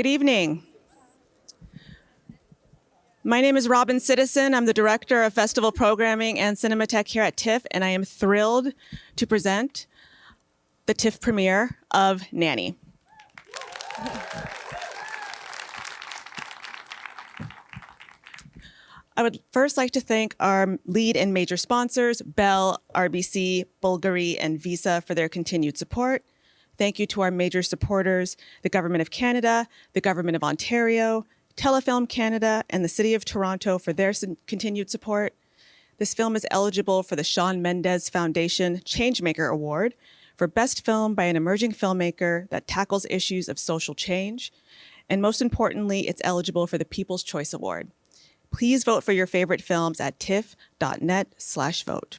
Good evening. My name is Robin Citizen. I'm the Director of Festival Programming and Cinematech here at Tiff, and I am thrilled to present the Tiff premiere of Nanny. I would first like to thank our lead and major sponsors, Bell, RBC, Bulgari, and Visa for their continued support. Thank you to our major supporters, the Government of Canada, the Government of Ontario, Telefilm Canada, and the City of Toronto for their continued support. This film is eligible for the Shawn Mendes Foundation Changemaker Award for Best Film by an Emerging Filmmaker that tackles issues of social change. And most importantly, it's eligible for the People's Choice Award. Please vote for your favorite films at tiff.net/vote.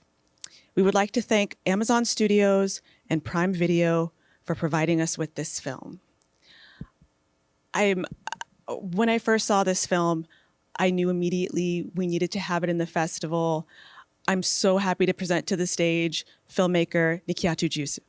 We would like to thank Amazon Studios and Prime Video for providing us with this film. When I first saw this film, I knew immediately we needed to have it in the festival. I'm so happy to present to the stage filmmaker Nikyatu Jusu.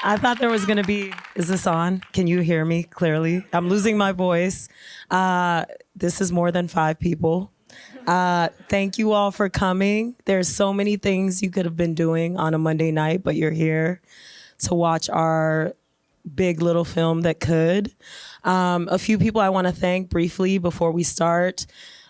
I thought there was going to be, is this on? Can you hear me clearly? I'm losing my voice. This is more than 5 people. Thank you all for coming. There's so many things you could have been doing on a Monday night, but you're here to watch our big little film that could. A few people I want to thank briefly before we start.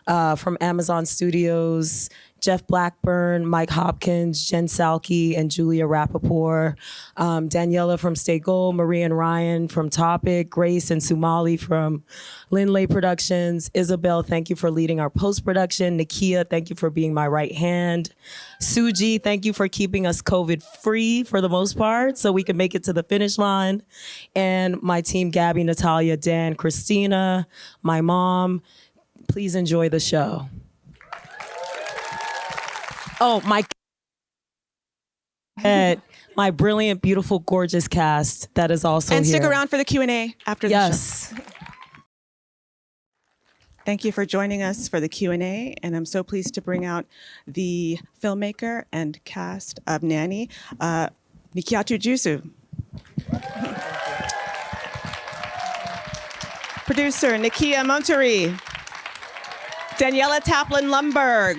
From Amazon Studios, Jeff Blackburn, Mike Hopkins, Jen Salke, and Julia Rappaport, Daniela from Stay Gold, Marie and Ryan from Topic, Grace and Sumali from Lindley Productions, Isabel, thank you for leading our post-production, Nakia, thank you for being my right hand, Suji, thank you for keeping us COVID-free for the most part so we can make it to the finish line, and my team, Gabby, Natalia, Dan, Christina, my mom. Please enjoy the show. Oh, my brilliant, beautiful, gorgeous cast that is also and here. And stick around for the Q&A after the show. Yes. Thank you for joining us for the Q&A, and I'm so pleased to bring out the filmmaker and cast of Nanny, Nikyatu Jusu. Producer, Nakia Monteri. Daniela Taplin-Lumberg.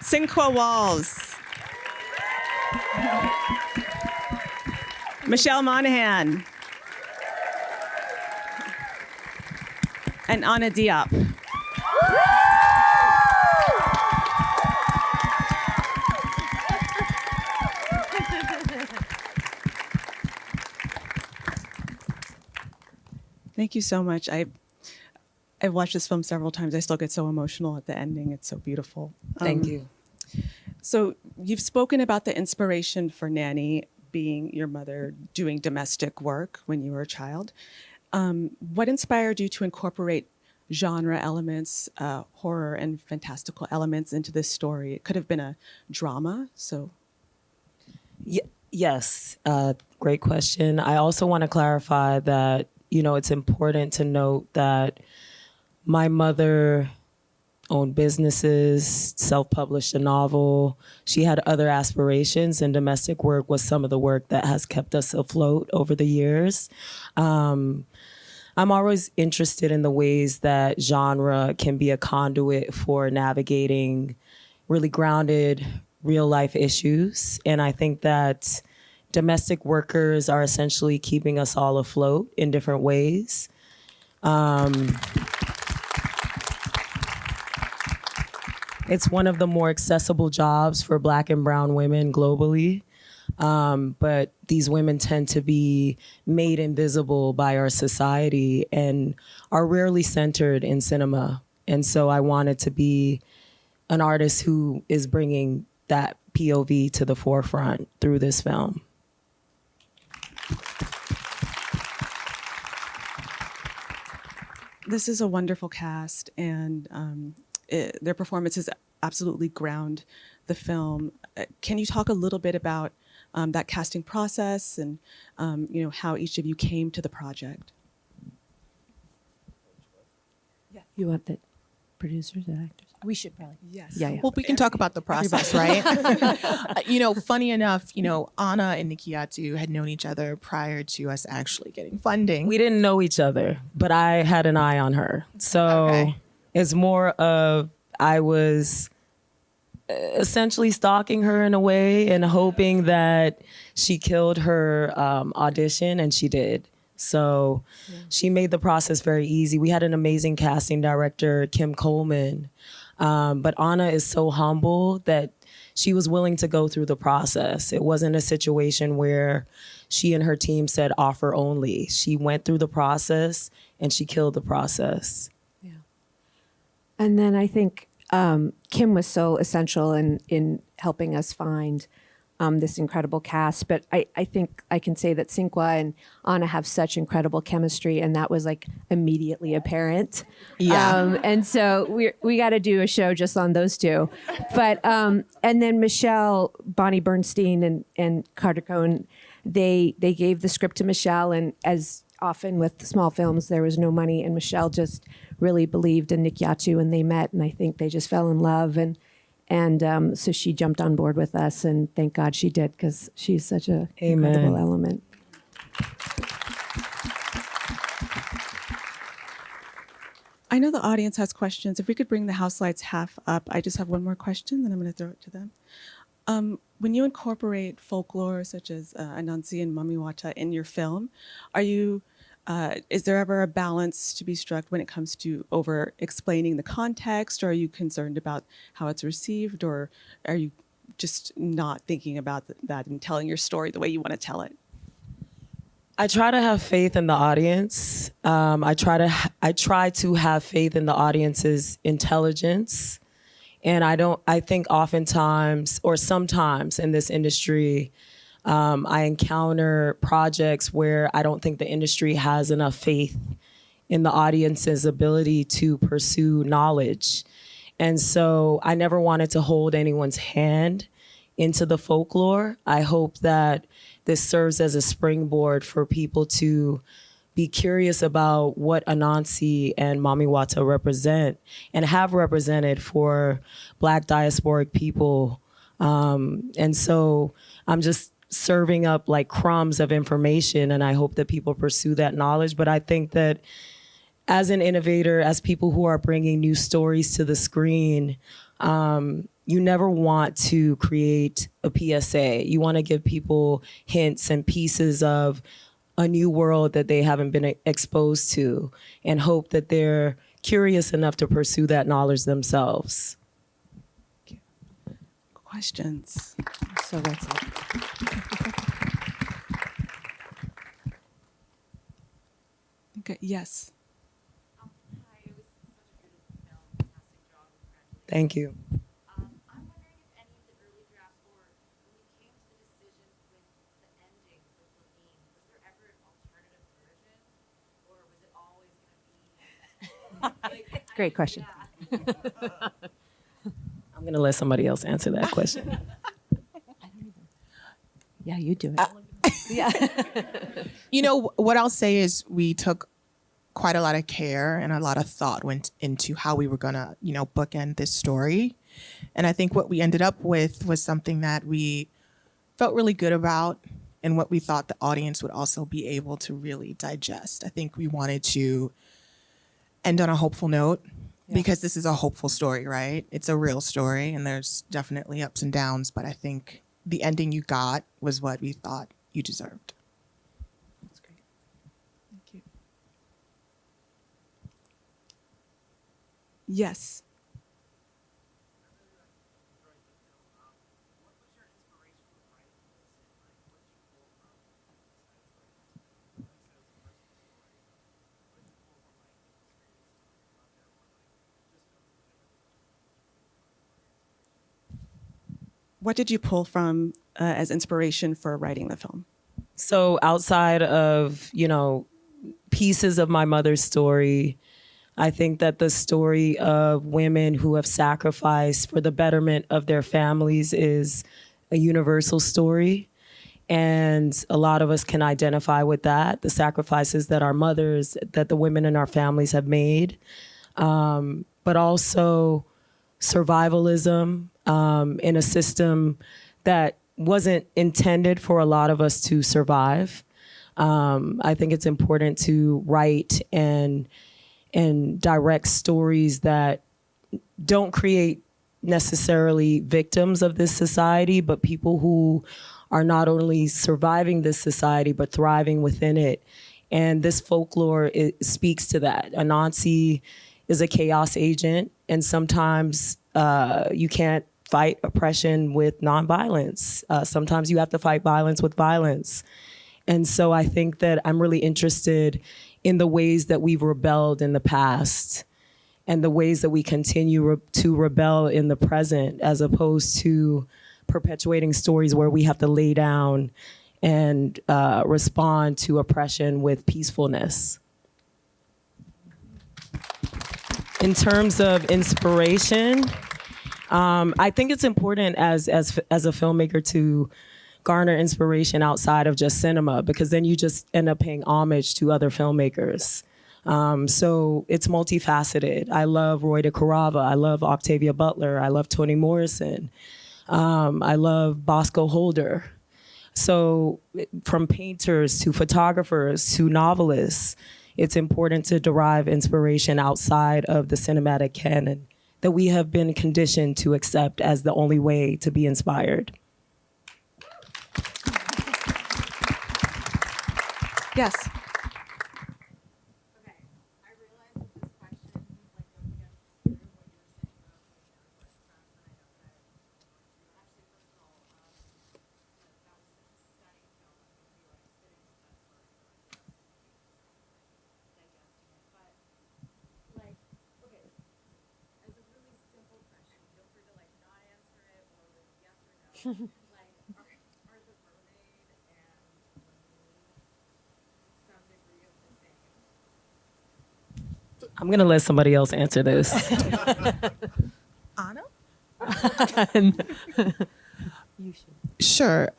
Sinqua Walls. Michelle Monaghan. And Anna Diop. Thank you so much. I've watched this film several times. I still get so emotional at the ending. It's so beautiful. Thank you. So you've spoken about the inspiration for Nanny being your mother doing domestic work when you were a child. What inspired you to incorporate genre elements, horror and fantastical elements into this story? It could have been a drama, so. Yes, great question. I also want to clarify that, it's important to note that my mother owned businesses, self-published a novel. She had other aspirations, and domestic work was some of the work that has kept us afloat over the years. I'm always interested in the ways that genre can be a conduit for navigating really grounded real-life issues. And I think that domestic workers are essentially keeping us all afloat in different ways. It's one of the more accessible jobs for Black and brown women globally. But these women tend to be made invisible by our society and are rarely centered in cinema. And so I wanted to be an artist who is bringing that POV to the forefront through this film. This is a wonderful cast, and their performances absolutely ground the film. Can you talk a little bit about that casting process and how each of you came to the project? You want the producers and actors? We should probably. Yes. Yeah. Well, we can talk about the process, right? Funny enough, Anna and Nikyatu had known each other prior to us actually getting funding. We didn't know each other, but I had an eye on her. So Okay. it's more of I was essentially stalking her in a way and hoping that she killed her audition, and she did. So she made the process very easy. We had an amazing casting director, Kim Coleman. But Anna is so humble that she was willing to go through the process. It wasn't a situation where she and her team said offer only. She went through the process and she killed the process. And then I think Kim was so essential in helping us find this incredible cast. But I think I can say that Sinqua and Anna have such incredible chemistry, and that was like immediately apparent. Yeah. And so we got to do a show just on those two. But and then Michelle, Bonnie Bernstein, and Carter Cohn, they gave the script to Michelle, and as often with small films, there was no money, and Michelle just really believed in Nikyatu, and they met, and I think they just fell in love, and so she jumped on board with us, and thank God she did, because she's such a incredible element. I know the audience has questions. If we could bring the house lights half up, I just have one more question, then I'm going to throw it to them. When you incorporate folklore such as Anansi and Mami Wata in your film, is there ever a balance to be struck when it comes to over explaining the context, or are you concerned about how it's received, or are you just not thinking about that and telling your story the way you want to tell it? I try to have faith in the audience. I try to have faith in the audience's intelligence. And I think oftentimes or sometimes in this industry, I encounter projects where I don't think the industry has enough faith in the audience's ability to pursue knowledge. And so I never wanted to hold anyone's hand into the folklore. I hope that this serves as a springboard for people to be curious about what Anansi and Mami Wata represent and have represented for Black diasporic people. And so I'm just serving up like crumbs of information, and I hope that people pursue that knowledge. But I think that as an innovator, as people who are bringing new stories to the screen, you never want to create a PSA. You want to give people hints and pieces of a new world that they haven't been exposed to, and hope that they're curious enough to pursue that knowledge themselves. Questions? So that's it. Okay, yes. Hi, it was such a beautiful film, fantastic job. Thank you. I'm wondering if any of the early drafts, or when you came to the decision with the ending with Lamine, was there ever an alternative version, or was it always going to be? Great question. I'm going to let somebody else answer that question. Yeah, you do it. What I'll say is we took quite a lot of care and a lot of thought went into how we were going to, bookend this story. And I think what we ended up with was something that we felt really good about and what we thought the audience would also be able to really digest. I think we wanted to end on a hopeful note because this is a hopeful story, right? It's a real story and there's definitely ups and downs, but I think the ending you got was what we thought you deserved. That's great. Thank you. Yes. What did you pull from as inspiration for writing the film? So outside of, pieces of my mother's story, I think that the story of women who have sacrificed for the betterment of their families is a universal story. And a lot of us can identify with that, the sacrifices that our mothers, that the women in our families have made. but also survivalism in a system that wasn't intended for a lot of us to survive. I think it's important to write and direct stories that don't create necessarily victims of this society, but people who are not only surviving this society, but thriving within it. And this folklore, it speaks to that. Anansi is a chaos agent, and sometimes you can't fight oppression with nonviolence. Sometimes you have to fight violence with violence. And so I think that I'm really interested in the ways that we've rebelled in the past and the ways that we continue to rebel in the present, as opposed to perpetuating stories where we have to lay down and respond to oppression with peacefulness. In terms of inspiration, I think it's important as a filmmaker to garner inspiration outside of just cinema, because then you just end up paying homage to other filmmakers. So it's multifaceted. I love Roy DeCarava. I love Octavia Butler. I love Toni Morrison. I love Bosco Holder. So from painters to photographers to novelists, it's important to derive inspiration outside of the cinematic canon that we have been conditioned to accept as the only way to be inspired. Yes. Okay, I realize that this question like goes against the spirit of what you were saying about what and I know that actually personal that was such a stunning film. I'm gonna be like sitting with that story for like the rest of the week, digesting it. But like, okay, as a really simple question, feel free to like not answer it or with yes or no. Like, are the mermaid and some degree of the same? I'm gonna let somebody else answer this. Anna? Sure.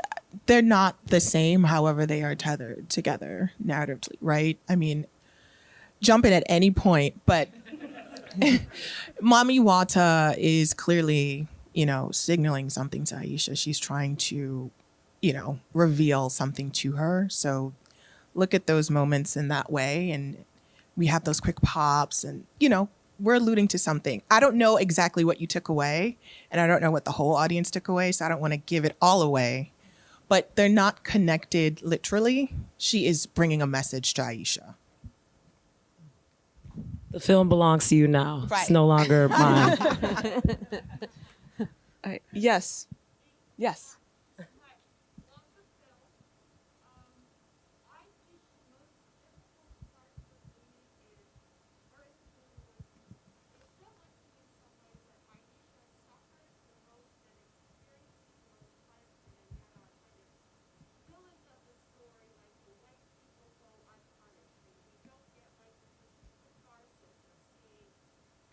They're not the same, however, they are tethered together narratively, right? I mean, jump in at any point, but Mami Wata is clearly, signaling something to Aisha. She's trying to, reveal something to her. So look at those moments in that way. And we have those quick pops and, we're alluding to something. I don't know exactly what you took away, and I don't know what the whole audience took away, so I don't want to give it all away. But they're not connected literally. She is bringing a message to Aisha. The film belongs to you now. Right. It's no longer mine. Yes. Yes.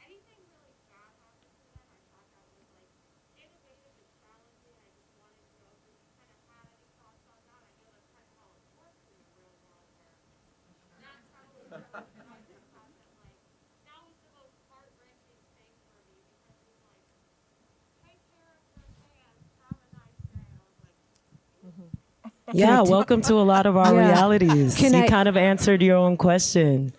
Anything really bad happened to them, I thought that was like innovative and challenging. I just wanted to know if you kind of had any thoughts on that. I know that's kind of how it works in the real world, where that's how it works. I just thought that like that was the most heart-wrenching thing for me, because it was like, take care of your hands, have a nice day. I was like, Yeah, welcome to a lot of our Yeah. realities. Can You I- kind of answered your own question.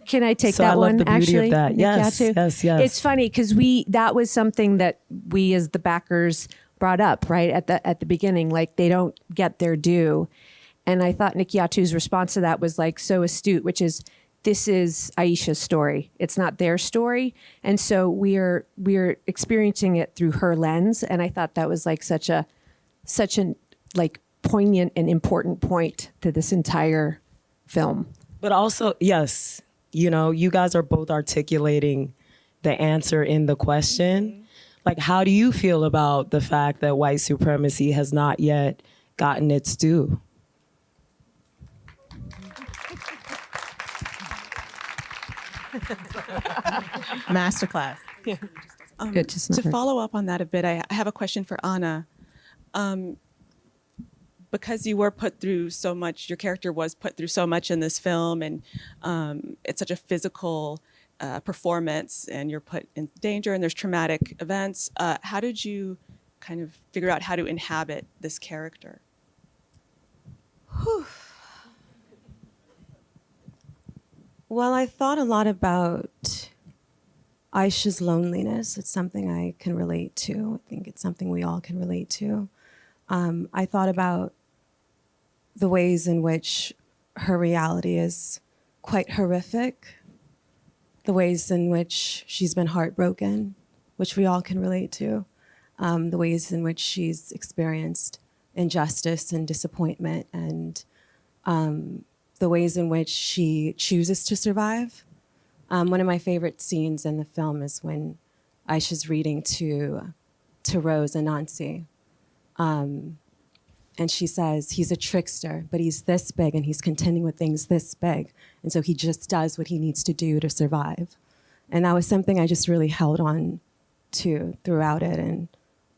Can I take So that I love one? the beauty of Actually, that. Yes, Nikyatu? yes. It's funny because that was something that we as the backers brought up right at the beginning. Like they don't get their due, and I thought Nikyatu's response to that was like so astute, which is this is Aisha's story. It's not their story, and so we're experiencing it through her lens. And I thought that was like such an like poignant and important point to this entire film. But also, yes, you guys are both articulating the answer in the question. Like, how do you feel about the fact that white supremacy has not yet gotten its due? Masterclass. Good, just not To her. follow up on that a bit, I have a question for Anna. Because you were put through so much, your character was put through so much in this film, and it's such a physical performance and you're put in danger and there's traumatic events. How did you kind of figure out how to inhabit this character? Well, I thought a lot about Aisha's loneliness. It's something I can relate to. I think it's something we all can relate to. I thought about the ways in which her reality is quite horrific, the ways in which she's been heartbroken, which we all can relate to, the ways in which she's experienced injustice and disappointment, and the ways in which she chooses to survive. One of my favorite scenes in the film is when Aisha's reading to Rose and Nancy. And she says, he's a trickster, but he's this big and he's contending with things this big. And so he just does what he needs to do to survive. And that was something I just really held on to throughout it and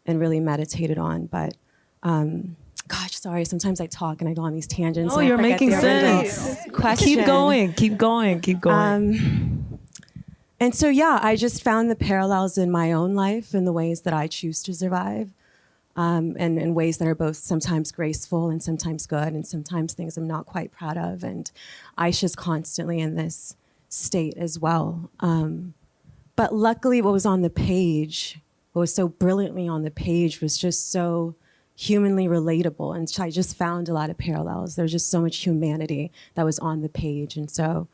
really meditated on. But gosh, sorry, sometimes I talk and I go on these tangents. Oh, and I you're forget making the original sense. question. Keep going, keep going, keep going. And so, yeah, I just found the parallels in my own life and the ways that I choose to survive, and in ways that are both sometimes graceful and sometimes good and sometimes things I'm not quite proud of. And Aisha's constantly in this state as well. But luckily what was on the page, what was so brilliantly on the page was just so humanly relatable. And so I just found a lot of parallels. There's just so much humanity that was on the page. And so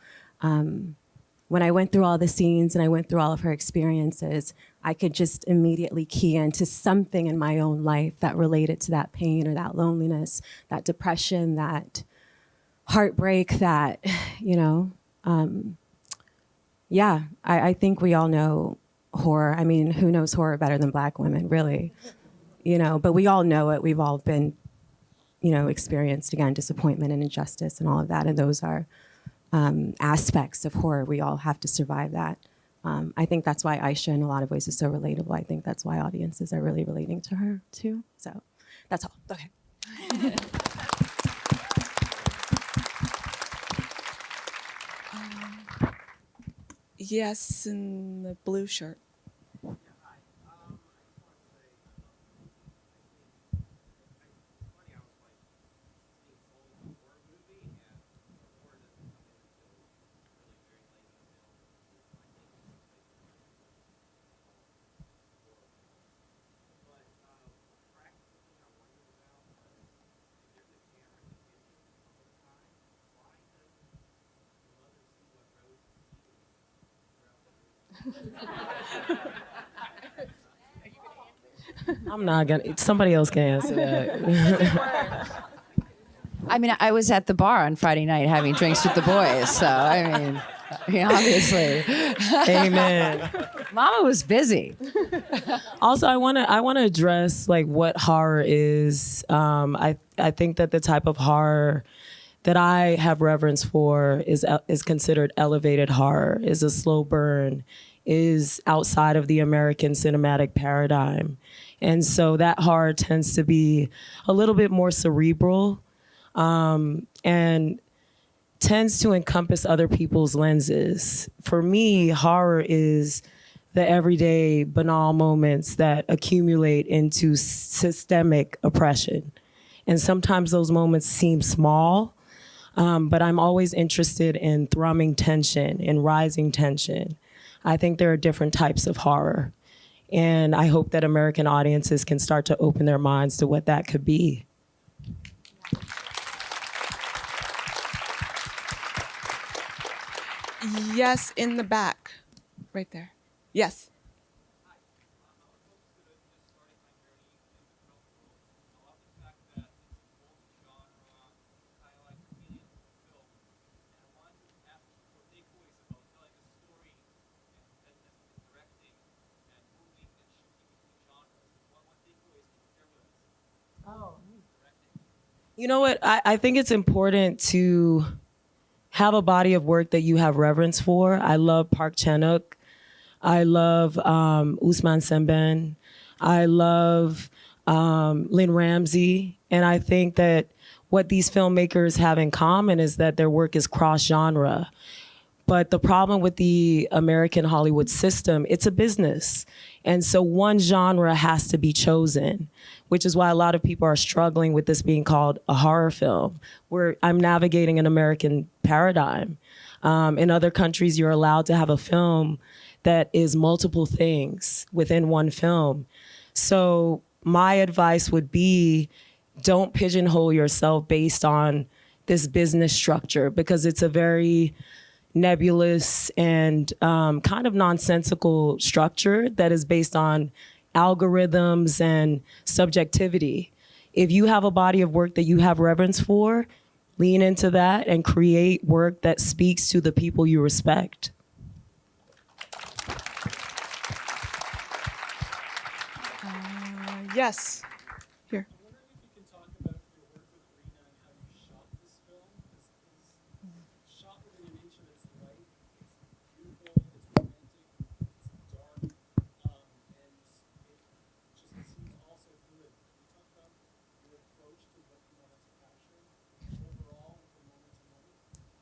when I went through all the scenes and I went through all of her experiences, I could just immediately key into something in my own life that related to that pain or that loneliness, that depression, that heartbreak, that, you know, yeah, I think we all know horror. I mean, who knows horror better than Black women, really? You know, but we all know it. We've all been, you know, experienced, again, disappointment and injustice and all of that. And those are aspects of horror. We all have to survive that. I think that's why Aisha, in a lot of ways, is so relatable. I think that's why audiences are really relating to her, too. So that's all. Okay. Yes, in the blue shirt. I'm not gonna, somebody else can answer that. I mean, I was at the bar on Friday night having drinks with the boys, so I mean, obviously. Amen. Mama was busy. Also, I want to address like what horror is. I think that the type of horror that I have reverence for is considered elevated horror, is a slow burn, is outside of the American cinematic paradigm. And so that horror tends to be a little bit more cerebral, and tends to encompass other people's lenses. For me, horror is the everyday banal moments that accumulate into systemic oppression. And sometimes those moments seem small, but I'm always interested in thrumming tension and rising tension. I think there are different types of horror. And I hope that American audiences can start to open their minds to what that could be. Yes, in the back, right there. Yes. You know what? I think it's important to have a body of work that you have reverence for. I love Park Chan-wook. I love Ousmane Sembène. I love Lynn Ramsey. And I think that what these filmmakers have in common is that their work is cross-genre. But the problem with the American Hollywood system, it's a business. And so one genre has to be chosen, which is why a lot of people are struggling with this being called a horror film, where I'm navigating an American paradigm. In other countries, you're allowed to have a film that is multiple things within one film. So my advice would be, don't pigeonhole yourself based on this business structure, because it's a very nebulous and kind of nonsensical structure that is based on algorithms and subjectivity. If you have a body of work that you have reverence for, lean into that and create work that speaks to the people you respect. Yes. Here.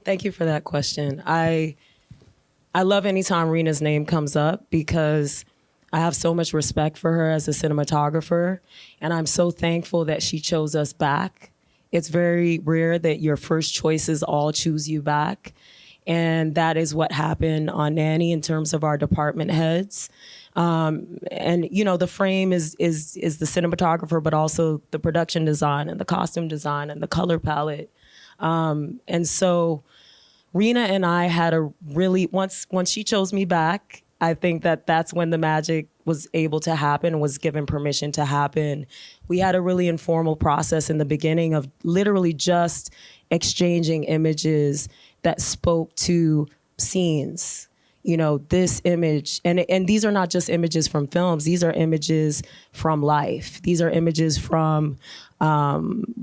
Thank you for that question. I love anytime Rena's name comes up, because I have so much respect for her as a cinematographer, and I'm so thankful that she chose us back. It's very rare that your first choices all choose you back, and that is what happened on Nanny in terms of our department heads. And you know, the frame is the cinematographer, but also the production design and the costume design and the color palette. And so Rena and I had a really, once she chose me back, I think that's when the magic was able to happen, was given permission to happen. We had a really informal process in the beginning of literally just exchanging images that spoke to scenes. You know, this image, and these are not just images from films, these are images from life. These are images from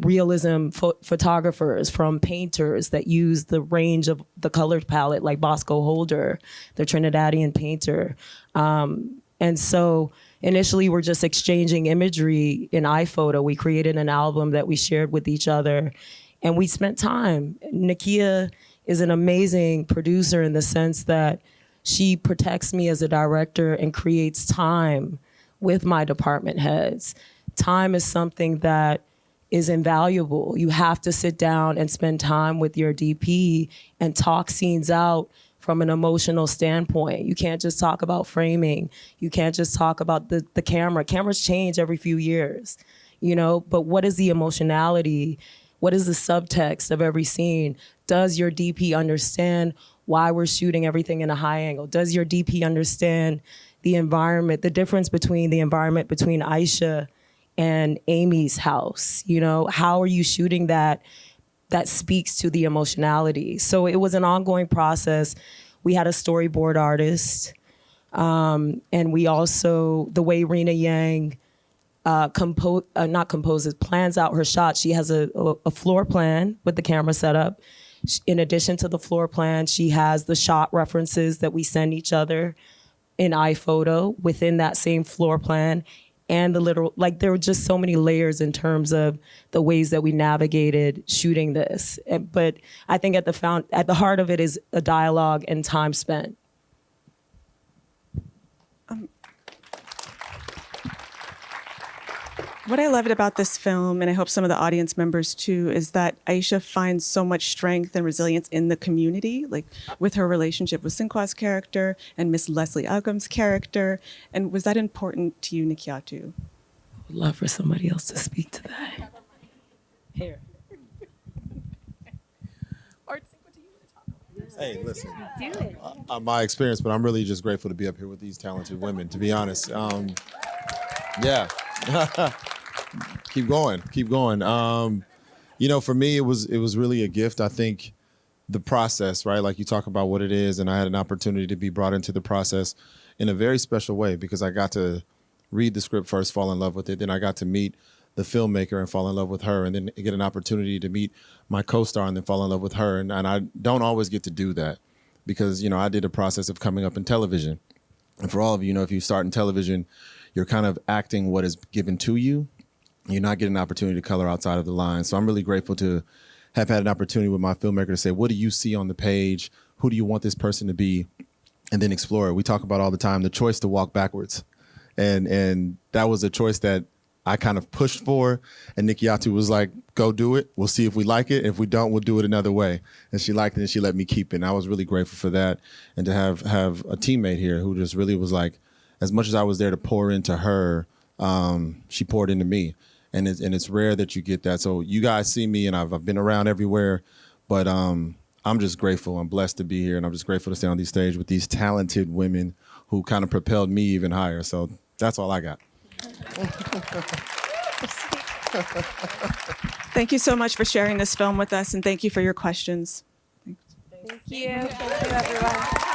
realism photographers, from painters that use the range of the color palette, like Bosco Holder, the Trinidadian painter. And so initially we're just exchanging imagery in iPhoto. We created an album that we shared with each other, and we spent time. Nakia is an amazing producer in the sense that she protects me as a director and creates time with my department heads. Time is something that is invaluable. You have to sit down and spend time with your DP and talk scenes out from an emotional standpoint. You can't just talk about framing. You can't just talk about the camera. Cameras change every few years, you know, but what is the emotionality? What is the subtext of every scene? Does your DP understand why we're shooting everything in a high angle? Does your DP understand the environment, the difference between the environment between Aisha and Amy's house? You know, how are you shooting that speaks to the emotionality? So it was an ongoing process. We had a storyboard artist, and we also, the way Rena Yang plans out her shots. She has a floor plan with the camera set up. In addition to the floor plan, she has the shot references that we send each other in iPhoto within that same floor plan. And the literal, like, there were just so many layers in terms of the ways that we navigated shooting this. But I think at the heart of it is a dialogue and time spent. What I loved about this film, and I hope some of the audience members too, is that Aisha finds so much strength and resilience in the community, like with her relationship with Sinqua's character and Miss Leslie Uggams' character. And was that important to you, Nikyatu? I would love for somebody else to speak to that. Here. Hey, listen. My experience, but I'm really just grateful to be up here with these talented women, to be honest. Yeah. Keep going. You know, for me, it was really a gift. I think the process, right? Like, you talk about what it is, and I had an opportunity to be brought into the process in a very special way, because I got to read the script first, fall in love with it. Then I got to meet the filmmaker and fall in love with her, and then get an opportunity to meet my co-star and then fall in love with her. And I don't always get to do that, because, you know, I did a process of coming up in television. And for all of you, you know, if you start in television, you're kind of acting what is given to you. You're not getting an opportunity to color outside of the lines. So I'm really grateful to have had an opportunity with my filmmaker to say, what do you see on the page? who do you want this person to be, and then explore it. We talk about all the time the choice to walk backwards, and that was a choice that I kind of pushed for, and Nikyatu was like, go do it. We'll see if we like it. If we don't, we'll do it another way. And she liked it, and she let me keep it. And I was really grateful for that. And to have a teammate here who just really was like, as much as I was there to pour into her, she poured into me. And it's rare that you get that. So you guys see me, and I've been around everywhere, but I'm just grateful. I'm blessed to be here, and I'm just grateful to stand on these stage with these talented women who kind of propelled me even higher. So that's all I got. Thank you so much for sharing this film with us, and thank you for your questions. Thank you. Thank you, everyone.